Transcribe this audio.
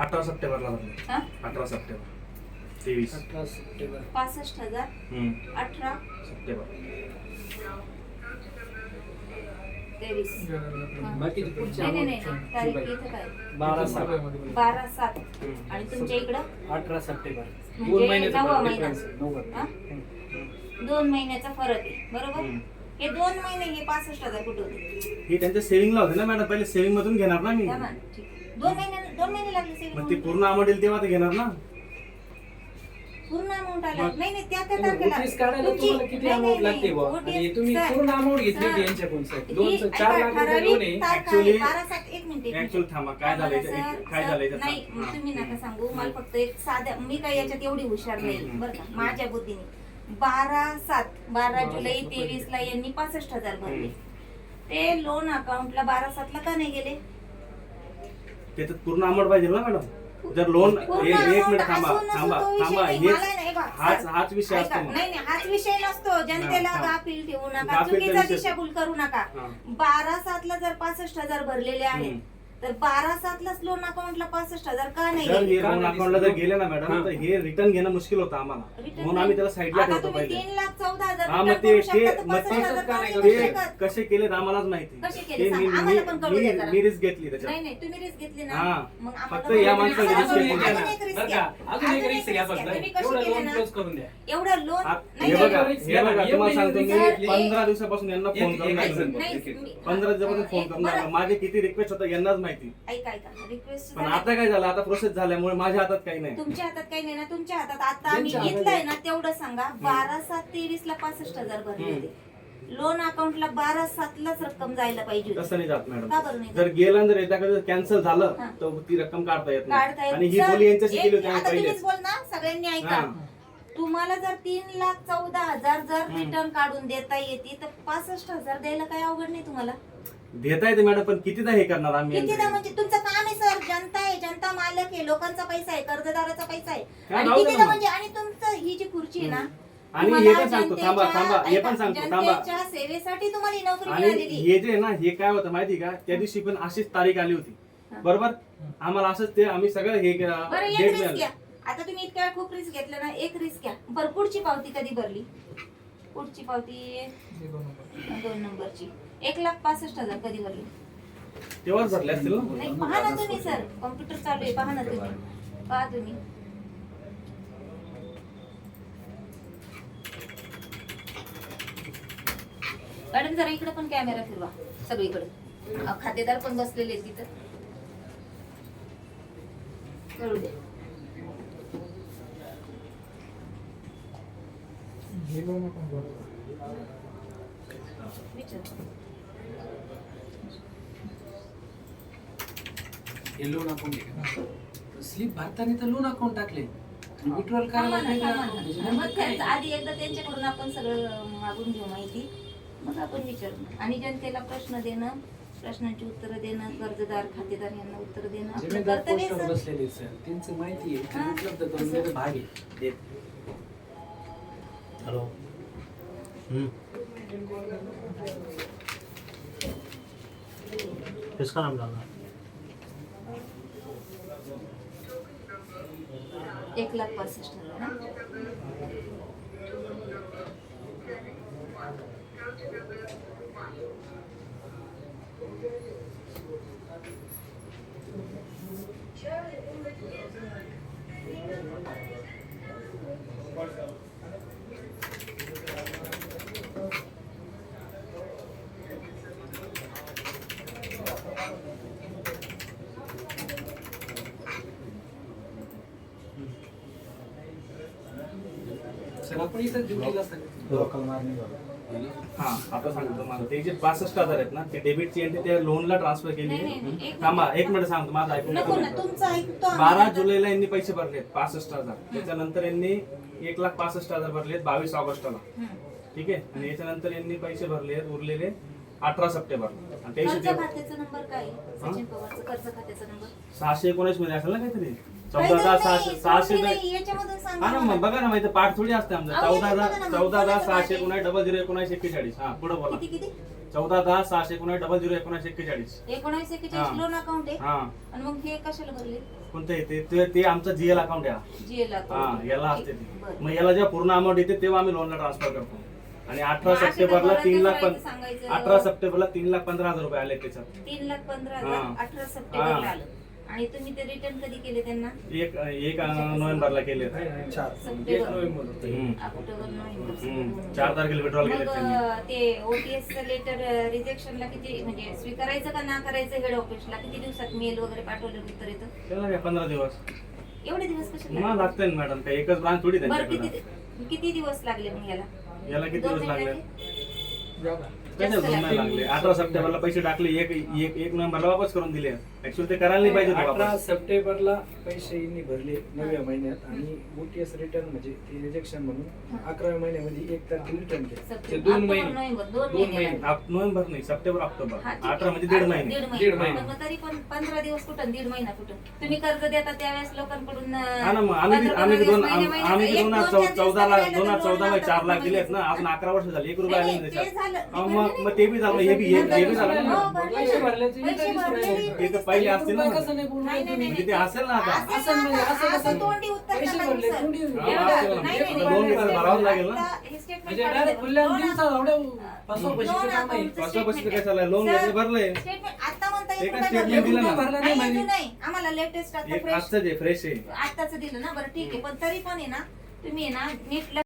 अठरा सप्टेंबरला भरले. 18 सप्टेंबर 23. 18 सप्टेंबर 65,000. 18 सप्टेंबर 23. बाकीचे पुढचे नाही नाही नाही तारीख इथं काय 12/7 आणि तुमच्या इकडं 18 सप्टेंबर म्हणजे 9वा महिना. महिना 2 महिन्याचा फरक आहे बरोबर. हे 2 महिने हे 65,000 कुठे होते? ही त्यांच्या सेव्हिंगला होते ना मॅडम, पहिले सेव्हिंग मधून घेणार ना मी. ठीक आहे. 2 महिने लागले मग ती सेविंग पूर्ण अमाऊंट येईल तेव्हा ते घेणार ना. पूर्ण अमाऊंट आला मग- नाही नाही त्या तारखेला नोटीस काढायला तुम्हाला किती अमाऊंट लागते बुवा? आणि तुम्ही पूर्ण अमाऊंट घेतली होती यांच्याकडून सर 4 लाख रुपये लोन आहे. Actually- 12/7 एक मिनिट ऍक्च्युअली थांबा, काय झालंय काय झालंय नाही तुम्ही नका सांगू मला. फक्त एक साध्या मी काय याच्यात एवढी हुशार नाही बरं का माझ्या बुद्धीने. 12/7 जुलै 23 ला यांनी 65,000 भरले. ते लोन अकाउंटला 12/7 ला का नाही गेले? त्याच्यात पूर्ण अमाऊंट पाहिजे ना मॅडम. जर लोन पूर्ण एक amount मिनिट थांबा असून नसून थांबा तो विषय थांबा नाही. हेच मला नाही बा, हाच विषय ऐका, असतो. नाही नाही हाच विषय नसतो. जनतेला हा. गाफील ठेवू नका, गाफील चुकीचा विषय- दिशाभूल करू नका. हा. 12/7 ला जर 65,000 भरलेले आहेत तर 12/7 लाच लोन अकाउंटला 65,000 का नाही जर गेले? हे लोन अकाउंटला जर गेले ना मॅडम हा. तर हे रिटर्न घेणं मुश्किल होतं आम्हाला. Return म्हणून आम्ही त्याला साईडला आता ठेवतो तुम्ही पहिले. 3,14,000 हा, मग return ते करू शकता, तर मग 65,000 का नाही ते करू शकत? कसे केले आम्हालाच माहिती. कसे केले ते सांग, आम्हाला पण कळू द्या जरा. मी रिस्क घेतली त्याच्यात. नाही नाही तुम्ही रिस्क घेतली ना हा. मग फक्त आम्हाला या पण- माणसाने आम्हाला risk पण- घेतली. अजून एक risk बरं घ्या. का? अजून एक रिस्क घ्या फक्त. तुम्ही कशी एवढं केली लोन ना? क्लोज करून द्या. एवढं लोन नाही हे बघा नाही, हे बघा तुम्हाला सांगतो मी एवढी- 15 दिवसापासून यांना फोन एक- करून एक- राहिलो. नाही, एक- मी- 15 दिवसापासून फोन एक- करून बरं. राहिलो. माझे किती रिक्वेस्ट होतं यांनाच माहिती. ऐका रिक्वेस्ट पण आता काय झालं, आता प्रोसेस झाल्यामुळे माझ्या हातात काही नाही. तुमच्या हातात काही नाही ना. तुमच्या हातात आता आम्ही ज्यांच्या घेतलंय ना तेवढं सांगा. 12/7/23 ला 65,000 भरले होते. लोन अकाउंटला 12/7 लाच रक्कम जायला पाहिजे होती. तसं नाही जात का मॅडम. बरं नाही जर गेलं जर एखादं कॅन्सल झालं हा. तर ती रक्कम काढता येत काढता नाही. येत आणि ही सर, बोली यांच्याशी केली होती आता आम्ही तुम्हीच पहिलेच. बोल ना सगळ्यांनी ऐका. हा. तुम्हाला जर 3,14,000 जर हम्म. रिटर्न काढून देता येते तर 65,000 द्यायला काही अवघड नाही तुम्हाला. देता येते मॅडम, पण कितीदा हे करणार आम्ही कितीदा यांचं? म्हणजे तुमचं काम आहे सर. जनता आहे, जनता मालक आहे, लोकांचा पैसा आहे, कर्जदाराचा पैसा आहे. काय आणि राहू द्या कितीदा मग. म्हणजे आणि तुमचं ही जी खुर्ची आहे ना आणि तुम्हाला हे पण सांगतो थांबा जनतेच्या- हे पण सांगतो थांबा. जनतेच्या सेवेसाठी तुम्हाला ही नोकरी आणि मिळालेली. हे जे आहे ना हे काय होतं माहिती का, त्या दिवशी पण अशीच तारीख आली होती बरोबर. आम्हाला असंच ते आम्ही सगळं हे बरं एक डेट रिस्क मिळाली. घ्या. आता तुम्ही इतक्या वेळ खूप रिस्क घेतलं ना, एक रिस्क घ्या. बरं पुढची पावती कधी भरली? पुढची पावती 2 नंबरची 1,65,000 कधी भरली? तेव्हाच भरले असतील ना. नाही पहा ना तुम्ही सर, कॉम्प्युटर चालू आहे, पहा ना तुम्ही. पहा तुम्ही. मॅडम जरा इकडे पण कॅमेरा फिरवा सगळीकडे. खातेदार पण बसलेले आहेत तिथं. कळू दे. विचार. हे लोन अकाउंट स्लिप भरताना तर लोन अकाउंट टाकले विड्रॉल थांबा ना, करायला थांबा ना. वेगळं मग account त्यांचं काय? आधी एकदा त्यांच्याकडून आपण सगळं मागून घेऊ माहिती, मग आपण विचारू. आणि जनतेला प्रश्न देणं, प्रश्नांची उत्तरं देणं, कर्जदार खातेदार यांना उत्तर देणं आपलं जमीनदार कर्तव्य पोस्टवर सर. बसलेले सर त्यांचं माहिती आहे हा. ते उपलब्ध करून देणं भाग आहे. हॅलो. किसका नाम डालना? 1,65,000 ना? सर आपण इथं ड्युटीला हा आता सांगतो तुम्हाला ते जे 65,000 आहेत ना ते डेबिटची एंट्री त्या लोनला ट्रान्सफर केली. नाही, नाही, एक थांबा एक मिनिट सांगतो माझं ऐकून नको ना, घ्या. तुमचं ऐकतो आम्ही. 12 जुलैला यांनी पैसे भरलेत 65,000. त्याच्यानंतर यांनी 1,65,000 भरलेत 22 ऑगस्टला. हम्म. ठीक आहे. आणि याच्यानंतर यांनी पैसे भरलेत उरलेले 18 सप्टेंबरला. आणि त्या कर्ज दिवशी खात्याचा नंबर काय आहे? सचिन पवारचं कर्ज खात्याचा नंबर 619 मध्ये असेल ना काहीतरी. काहीतरी 14,600 नाही, 600 नाही, याच्यामधून सांगा हा ना, मला. मग बघा ना माहिती पाठ थोडी असते आमचं. अहो, 14 बघा ना, 14,619,00,041 41. हा पुढे बोला. किती 14,619,00,041 1941 हा. लोन अकाउंट आहे हा आणि मग हे कशाला भरले कोणतं येते ते आमचं जीएल अकाउंट आहे. जीएल हा अकाउंट याला असते ती. मग याला जेव्हा पूर्ण अमाऊंट येते तेव्हा आम्ही लोनला ट्रान्सफर करतो. आणि 18 मग असे सप्टेंबरला तर 18 सप्टेंबरला 3,15,000 रुपये आले त्याच्यात. 3,15,000 हा. 18 सप्टेंबरला हा. आलं आणि तुम्ही ते रिटर्न कधी केले त्यांना? एक नोव्हेंबरला केले. सप्टेंबर हम्म. ऑक्टोबर नोव्हेंबर 4 तारखेला विड्रॉल केले मग त्यांनी. ते ओटीएस लेटर रिजेक्शनला किती म्हणजे स्वीकारायचं का ना करायचं हेड ऑफिसला किती दिवसात मेल वगैरे पाठवलं उत्तर येतं? त्याला काय 15 दिवस एवढे दिवस कशाला मला लागतंय ना मॅडम. काय एकच ब्रांच थोडी बरं त्यांच्याकडे. किती दिवस लागले मग याला? याला किती 2 दिवस लागले? महिन्याचे? कशाला 2 महिने लागले? 18 सप्टेंबरला पैसे टाकले, एक नोव्हेंबरला वापस करून दिले. ऍक्च्युअली ते करायला नाही पाहिजे होते 18 वापस. सप्टेंबरला पैसे यांनी भरले 9व्या महिन्यात आणि ओटीएस रिटर्न म्हणजे ते रिजेक्शन म्हणून 11व्या महिन्यामध्ये 1 तारखेला रिटर्न केलं. ते सप्टेंबर, 2 ऑक्टोबर, महिने नोव्हेंबर 2 2 महिने महिने नोव्हेंबर नाही, सप्टेंबर ऑक्टोबर. हा, ठीक आहे. 18 म्हणजे 1.5 महिने. दीड महिने. पण मग तरी पण 15 दिवस कुठं 1.5 महिना कुठं? तुम्ही कर्ज देता त्यावेळेस लोकांकडून हा ना, मग आम्ही 2014ला 4 लाख दिलेत ना. अजून 11 वर्ष झाली, 1 रुपया आले नाही त्याच्यात. मग ते बी झालं, हे बी झालं ना. हो, भरले. पैसे भरले पैसे भरलेले. ते तर पहिले असतील ना. कसं नाही बोलणार नाही, नाही, तुम्ही? म्हणजे ते असेल ना आता. असं म्हणजे असं कसं? असं तोंडी उत्तर पैसे नका भरले, देऊ, सर. तोंडी हे उत्तर. बघा, हा, असेल ना. नाही, नाही, आता लोन घेताना भरावंच लागेल ना. आता हे statement म्हणजे काढलं. डायरेक्ट खुल्या लोन दिवसात एवढ्या पाचवा लोन पैसे काम नाही. अकाउंटचं पाचवा पैसे statement काय चाललंय? लोन आहे. घेतले, भरले. Statement आता म्हणता एका येत statement दिलं ना. भरलं नाही नाही, म्हणे. आम्हाला लेटेस्ट आता एक फ्रेश आजचं जे फ्रेश आहे. आताच दिलं ना. बरं ठीक आहे पण तरी पण आहे ना तुम्ही आहे ना नीट